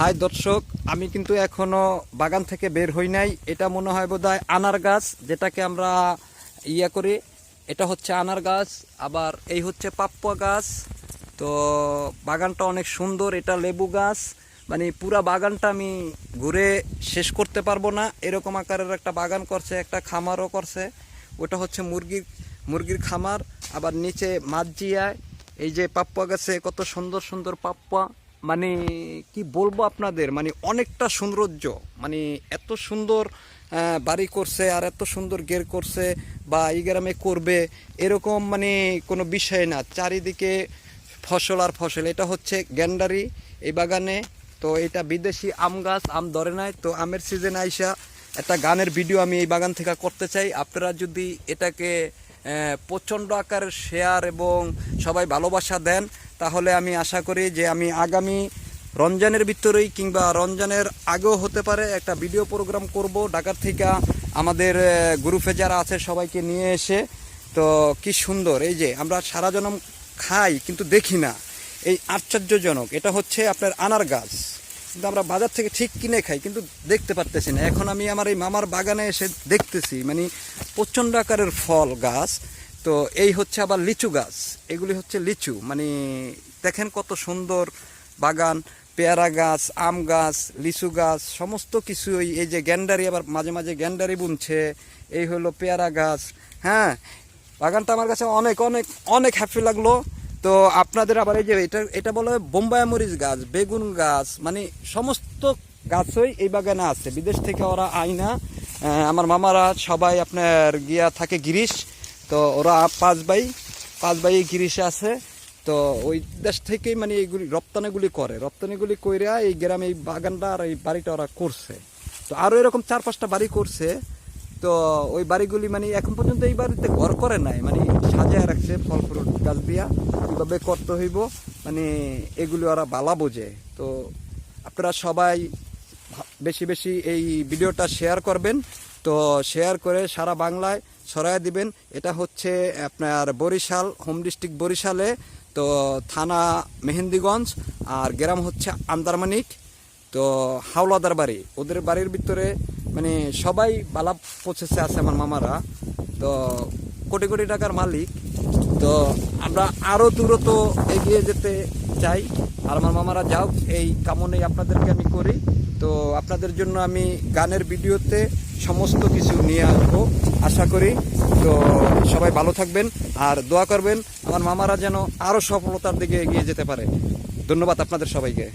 High দর্শক, আমি কিন্তু এখনো বাগান থেকে বের হই নাই। এটা মনে হয় বোধহয় আনার গাছ, যেটাকে আমরা করি। এটা হচ্ছে আনার গাছ, আবার এই হচ্ছে পাপ্পা গাছ। তো বাগানটা অনেক সুন্দর। এটা লেবু গাছ, মানে পুরা বাগানটা আমি ঘুরে শেষ করতে পারবো না, এরকম আকারের একটা বাগান করছে, একটা খামারও করছে। ওটা হচ্ছে মুরগির খামার। আবার নিচে মাঝিয়ায় এই যে পাপ্পা গাছে কত সুন্দর সুন্দর পাপ্পা, মানে কি বলবো আপনাদের, মানে অনেকটা সৌন্দর্য, মানে এত সুন্দর বাড়ি করছে আর এত সুন্দর গের করছে, বা এই গ্রামে করবে এরকম মানে কোনো বিষয় না। চারিদিকে ফসল আর ফসল। এটা হচ্ছে গ্যান্ডারি এই বাগানে। তো এটা বিদেশি আম গাছ, আম ধরে নাই। তো আমের সিজন আইসা একটা গানের ভিডিও আমি এই বাগান থেকে করতে চাই। আপনারা যদি এটাকে প্রচণ্ড আকারের শেয়ার এবং সবাই ভালোবাসা দেন, তাহলে আমি আশা করি যে আমি আগামী রমজানের ভিতরেই কিংবা রমজানের আগেও হতে পারে একটা ভিডিও প্রোগ্রাম করব ঢাকার থেকে, আমাদের গ্রুপে যারা আছে সবাইকে নিয়ে এসে। তো কি সুন্দর, এই যে আমরা সারা জনম খাই কিন্তু দেখি না, এই আশ্চর্যজনক। এটা হচ্ছে আপনার আনার গাছ, কিন্তু আমরা বাজার থেকে ঠিক কিনে খাই কিন্তু দেখতে পারতেছি না। এখন আমি আমার এই মামার বাগানে এসে দেখতেছি, মানে প্রচণ্ড আকারের ফল গাছ। তো এই হচ্ছে আবার লিচু গাছ, এগুলি হচ্ছে লিচু, মানে দেখেন কত সুন্দর বাগান। পেয়ারা গাছ, আম গাছ, লিচু গাছ, সমস্ত কিছুই। এই যে গ্যান্ডারি, আবার মাঝে মাঝে গ্যান্ডারি বুনছে। এই হলো পেয়ারা গাছ। হ্যাঁ, বাগানটা আমার কাছে অনেক অনেক অনেক হ্যাপি লাগলো। তো আপনাদের আবার এই যে এটা বলা হয় বোম্বাই মরিচ গাছ, বেগুন গাছ, মানে সমস্ত গাছই এই বাগানে আছে। বিদেশ থেকে ওরা আয় না, আমার মামারা সবাই আপনার গিয়া থাকে গিরিশ। তো ওরা পাঁচ ভাই গিরিশে আছে। তো ওই দেশ থেকেই মানে এইগুলি রপ্তানিগুলি কইরা এই গ্রামে এই বাগানটা আর এই বাড়িটা ওরা করছে। তো আরও এরকম 4-5টা বাড়ি করছে। তো ওই বাড়িগুলি মানে এখন পর্যন্ত এই বাড়িতে ঘর করে নাই, মানে সাজায় রাখছে ফল ফ্রুট গাছ দিয়া। কীভাবে করতে হইব মানে এগুলি ওরা বালা বোঝে। তো আপনারা সবাই বেশি বেশি এই ভিডিওটা শেয়ার করবেন। তো শেয়ার করে সারা বাংলায় ছড়ায় দিবেন। এটা হচ্ছে আপনার বরিশাল, হোম ডিস্ট্রিক্ট বরিশালে। তো থানা মেহেন্দিগঞ্জ, আর গ্রাম হচ্ছে আন্দারমানিক। তো হাওলাদার বাড়ি, ওদের বাড়ির ভিতরে মানে সবাই বালা পৌঁছেছে আছে আমার মামারা। তো কোটি কোটি টাকার মালিক। তো আমরা আরও দূরত্ব এগিয়ে যেতে চাই, আর আমার মামারা যাও, এই কামনেই আপনাদেরকে আমি করি। তো আপনাদের জন্য আমি গানের ভিডিওতে সমস্ত কিছু নিয়ে আসবো আশা করি। তো সবাই ভালো থাকবেন আর দোয়া করবেন আমার মামারা যেন আরও সফলতার দিকে এগিয়ে যেতে পারে। ধন্যবাদ আপনাদের সবাইকে।